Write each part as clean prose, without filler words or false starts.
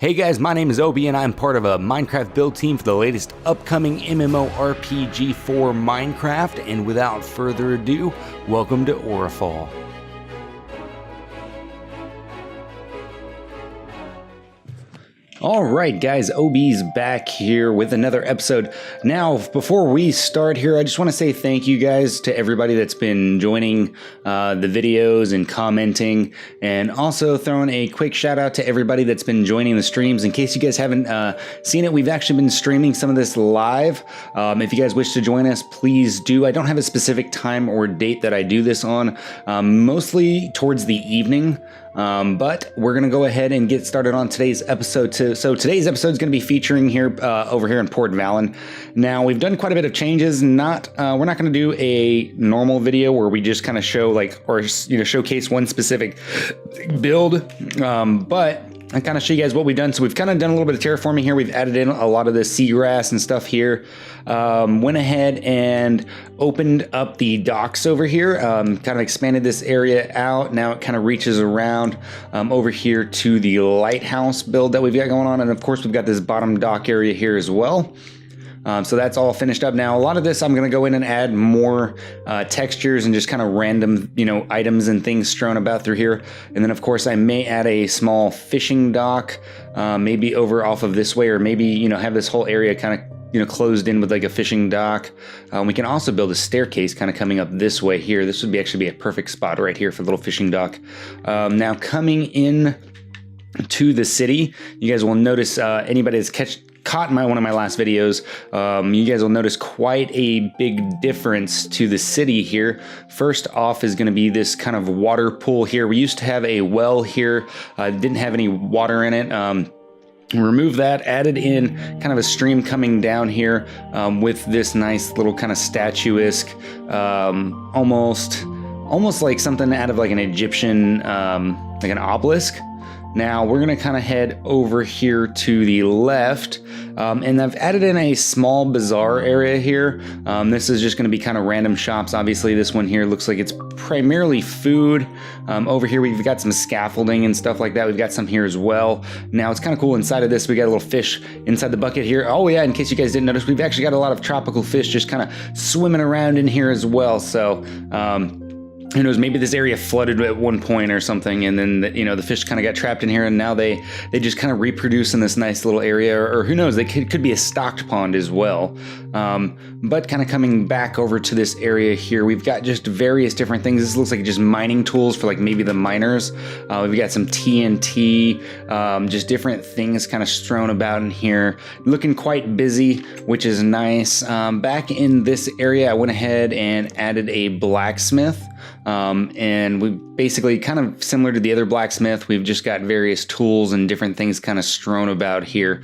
Hey guys, my name is Obi and I'm part of a Minecraft build team for the latest upcoming MMO RPG for Minecraft, and without further ado, welcome to Aurafall. Alright guys, OB's back here with another episode. Now, before we start here, I just want to say thank you guys to everybody that's been joining the videos and commenting, and also throwing a quick shout out to everybody that's been joining the streams. In case you guys haven't seen it, we've actually been streaming some of this live. If you guys wish to join us, please do. I don't have a specific time or date that I do this on, mostly towards the evening. But we're going to go ahead and get started on today's episode. So today's episode is going to be featuring here over here in Port Valen. Now, we've done quite a bit of changes. We're not going to do a normal video where we just kind of show showcase one specific build, but I kind of show you guys what we've done. So we've kind of done a little bit of terraforming here. We've added in a lot of the seagrass and stuff here. Went ahead and opened up the docks over here, kind of expanded this area out. Now it kind of reaches around over here to the lighthouse build that we've got going on. And of course, we've got this bottom dock area here as well. So that's all finished up. Now, a lot of this, I'm going to go in and add more textures and just kind of random, items and things strewn about through here. And then, of course, I may add a small fishing dock, maybe over off of this way, or maybe, have this whole area kind of, closed in with like a fishing dock. We can also build a staircase kind of coming up this way here. This would actually be a perfect spot right here for a little fishing dock. Now, coming in to the city, you guys will notice anybody that's caught in one of my last videos, you guys will notice quite a big difference to the city here. First off is going to be this kind of water pool here. We used to have a well here, didn't have any water in it. Remove that, added in kind of a stream coming down here with this nice little kind of statuesque, almost like something out of like an Egyptian, like an obelisk. Now we're going to kind of head over here to the left, and I've added in a small bazaar area here. This is just going to be kind of random shops. Obviously this one here looks like it's primarily food. Over here we've got some scaffolding and stuff like that. We've got some here as well. Now it's kind of cool inside of this. We got a little fish inside the bucket here. Oh yeah, in case you guys didn't notice, we've actually got a lot of tropical fish just kind of swimming around in here as well. So who knows, maybe this area flooded at one point or something, and then the fish kind of got trapped in here, and now they just kind of reproduce in this nice little area, or who knows, they could be a stocked pond as well. But kind of coming back over to this area here, we've got just various different things. This looks like just mining tools for like maybe the miners. We've got some TNT, just different things kind of strewn about in here. Looking quite busy, which is nice. Back in this area, I went ahead and added a blacksmith. And we basically kind of similar to the other blacksmith, we've just got various tools and different things kind of strewn about here.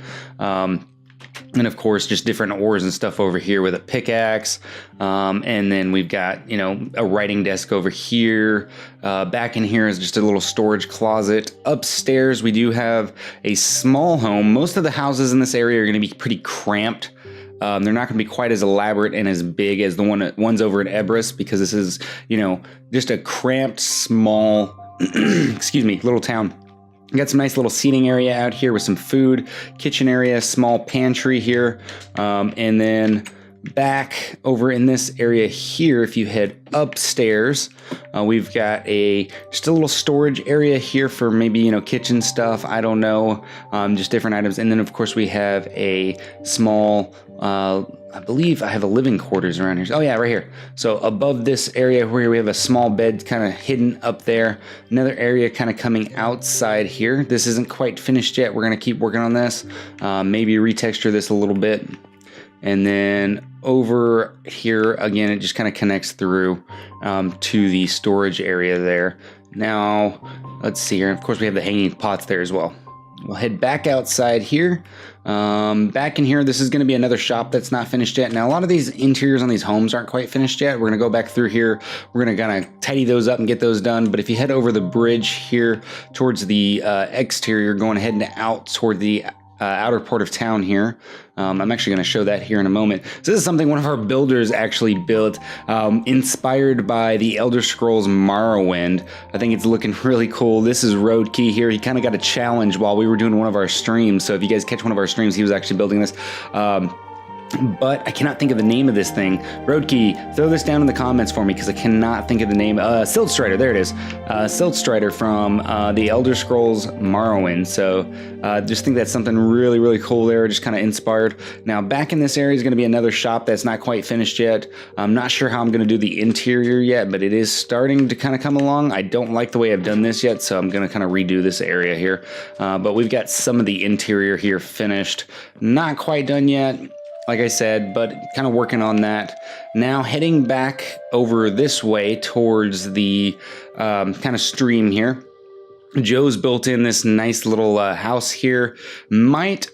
And of course, just different ores and stuff over here with a pickaxe. And then we've got, a writing desk over here. Back in here is just a little storage closet. Upstairs, we do have a small home. Most of the houses in this area are going to be pretty cramped. They're not going to be quite as elaborate and as big as the ones over in Ebris, because this is, just a cramped, small, excuse me, little town. Got some nice little seating area out here with some food, kitchen area, small pantry here, and then back over in this area here, if you head upstairs, we've got just a little storage area here for maybe, kitchen stuff. I don't know, just different items. And then of course we have a small, I believe I have a living quarters around here. Oh yeah, right here. So above this area where we have a small bed kind of hidden up there, another area kind of coming outside here. This isn't quite finished yet. We're going to keep working on this. Maybe retexture this a little bit. And then over here, again, it just kind of connects through to the storage area there. Now, let's see here. Of course, we have the hanging pots there as well. We'll head back outside here. Back in here, this is going to be another shop that's not finished yet. Now, a lot of these interiors on these homes aren't quite finished yet. We're going to go back through here. We're going to kind of tidy those up and get those done. But if you head over the bridge here towards the exterior, going ahead and out toward the outer part of town here. I'm actually going to show that here in a moment. So this is something one of our builders actually built, inspired by the Elder Scrolls Morrowind. I think it's looking really cool. This is Roadkey here. He kind of got a challenge while we were doing one of our streams. So if you guys catch one of our streams, he was actually building this. But I cannot think of the name of this thing. Roadkey, throw this down in the comments for me because I cannot think of the name. Silt Strider, there it is. Silt Strider from the Elder Scrolls Morrowind. So just think that's something really, really cool there, just kind of inspired. Now back in this area is going to be another shop that's not quite finished yet. I'm not sure how I'm going to do the interior yet, but it is starting to kind of come along. I don't like the way I've done this yet, so I'm going to kind of redo this area here. But we've got some of the interior here finished. Not quite done yet, like I said, but kind of working on that. Now heading back over this way towards the kind of stream here. Joe's built in this nice little house here. Might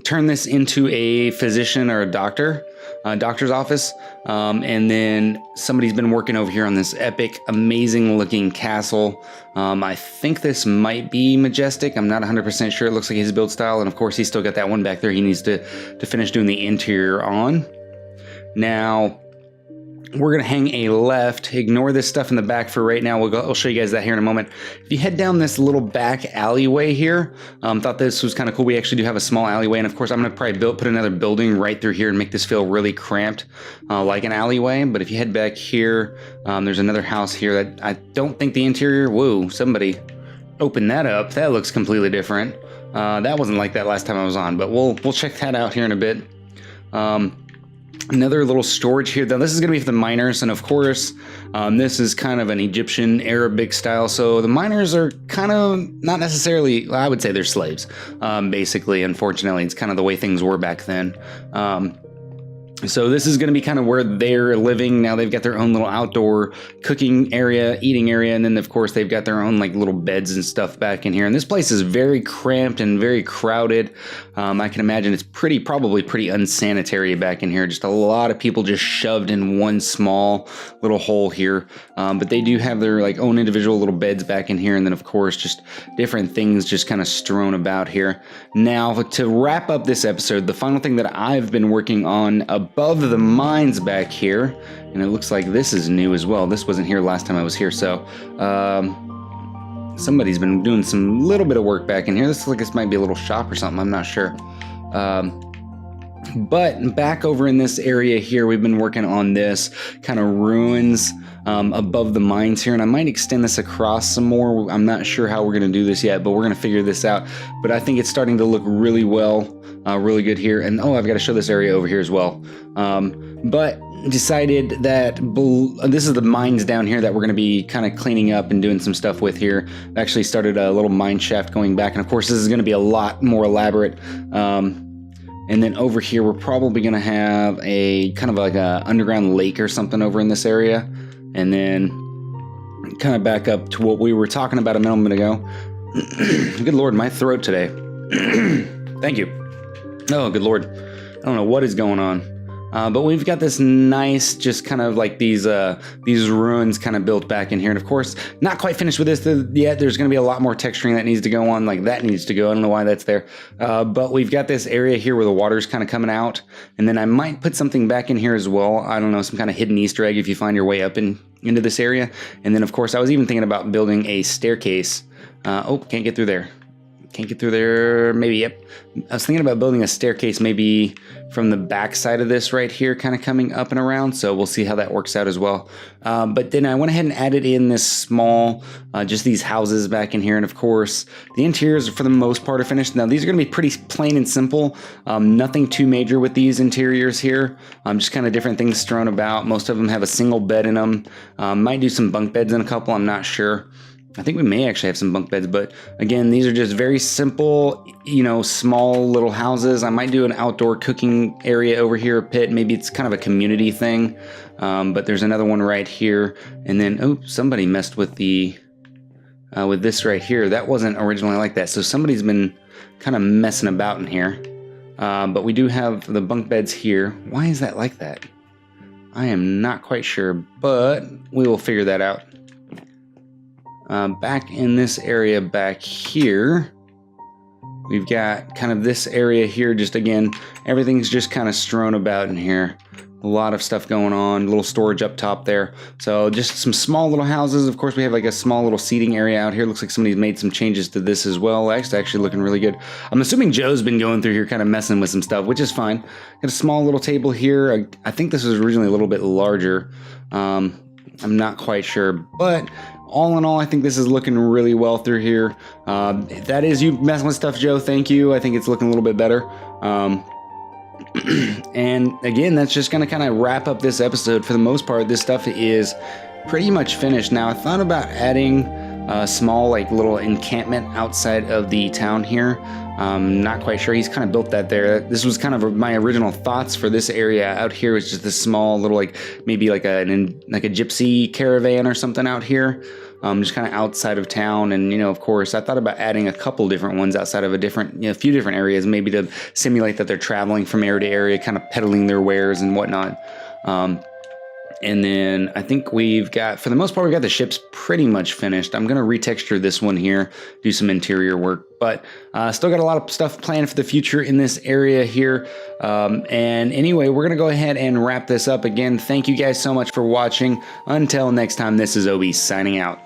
turn this into a physician or a doctor's office. And then somebody's been working over here on this epic, amazing looking castle. I think this might be Majestic. I'm not 100% sure. It looks like his build style. And of course, he's still got that one back there he needs to finish doing the interior on. Now, we're going to hang a left. Ignore this stuff in the back for right now. I'll show you guys that here in a moment. If you head down this little back alleyway here, thought this was kind of cool. We actually do have a small alleyway. And of course, I'm going to probably put another building right through here and make this feel really cramped like an alleyway. But if you head back here, there's another house here that I don't think the interior, whoa, somebody opened that up. That looks completely different. That wasn't like that last time I was on, but we'll check that out here in a bit. Another little storage here. Now this is going to be for the miners, and of course, this is kind of an Egyptian Arabic style. So the miners are kind of not necessarily, well, I would say they're slaves, basically. Unfortunately, it's kind of the way things were back then. So this is going to be kind of where they're living. Now they've got their own little outdoor cooking area, eating area, and then of course they've got their own like little beds and stuff back in here. And this place is very cramped and very crowded. I can imagine it's probably pretty unsanitary back in here. Just a lot of people just shoved in one small little hole here. But they do have their like own individual little beds back in here, and then of course just different things just kind of strewn about here. Now to wrap up this episode, the final thing that I've been working on above the mines back here, and it looks like this is new as well. This wasn't here last time I was here, so somebody's been doing some little bit of work back in here. This looks like this might be a little shop or something, I'm not sure. But back over in this area here, we've been working on this kind of ruins above the mines here, and I might extend this across some more. I'm not sure how we're going to do this yet, but we're going to figure this out. But I think it's starting to look really well, really good here. And oh, I've got to show this area over here as well. But decided that this is the mines down here that we're going to be kind of cleaning up and doing some stuff with here. Actually started a little mine shaft going back, and of course this is going to be a lot more elaborate. And then over here we're probably going to have a kind of like a underground lake or something over in this area. And then kind of back up to what we were talking about a moment ago. Good Lord, my throat today. Thank you. Oh, good Lord. I don't know what is going on. But we've got this nice, just kind of like these ruins kind of built back in here. And of course, not quite finished with this yet. There's going to be a lot more texturing that needs to go on. Like that needs to go. I don't know why that's there. But we've got this area here where the water's kind of coming out. And then I might put something back in here as well. I don't know, some kind of hidden Easter egg if you find your way up into this area. And then of course, I was even thinking about building a staircase. Oh, can't get through there. Can't get through there. Maybe, yep. I was thinking about building a staircase maybe from the back side of this right here, kind of coming up and around. So we'll see how that works out as well. But then I went ahead and added in this small, just these houses back in here. And of course, the interiors for the most part are finished. Now these are going to be pretty plain and simple. Nothing too major with these interiors here. Just kind of different things strewn about. Most of them have a single bed in them. Might do some bunk beds in a couple. I'm not sure. I think we may actually have some bunk beds, but again, these are just very simple, you know, small little houses. I might do an outdoor cooking area over here, a pit. Maybe it's kind of a community thing. But there's another one right here. And then, oh, somebody messed with with this right here. That wasn't originally like that. So somebody's been kind of messing about in here. But we do have the bunk beds here. Why is that like that? I am not quite sure, but we will figure that out. Back in this area back here, We've got kind of this area here, just again, everything's just kind of strewn about in here. A lot of stuff going on, a little storage up top there. So just some small little houses. Of course, we have like a small little seating area out here. Looks like somebody's made some changes to this as well. It's actually looking really good. I'm assuming Joe's been going through here kind of messing with some stuff, which is fine. Got a small little table here. I think this was originally a little bit larger. I'm not quite sure, but all in all, I think this is looking really well through here. If that is you messing with stuff, Joe, thank you. I think it's looking a little bit better. And again, that's just going to kind of wrap up this episode. For the most part, this stuff is pretty much finished. Now, I thought about adding a small, like, little encampment outside of the town here. Not quite sure. He's kind of built that there. This was kind of my original thoughts for this area. Out here was just this small little, like, maybe like a gypsy caravan or something out here. Just kind of outside of town. And, of course, I thought about adding a couple different ones outside of a few different areas, maybe to simulate that they're traveling from area to area, kind of peddling their wares and whatnot. And then I think we've got, for the most part, we've got the ships pretty much finished. I'm going to retexture this one here, do some interior work, but still got a lot of stuff planned for the future in this area here. And anyway, we're going to go ahead and wrap this up. Again, thank you guys so much for watching. Until next time, this is Obi signing out.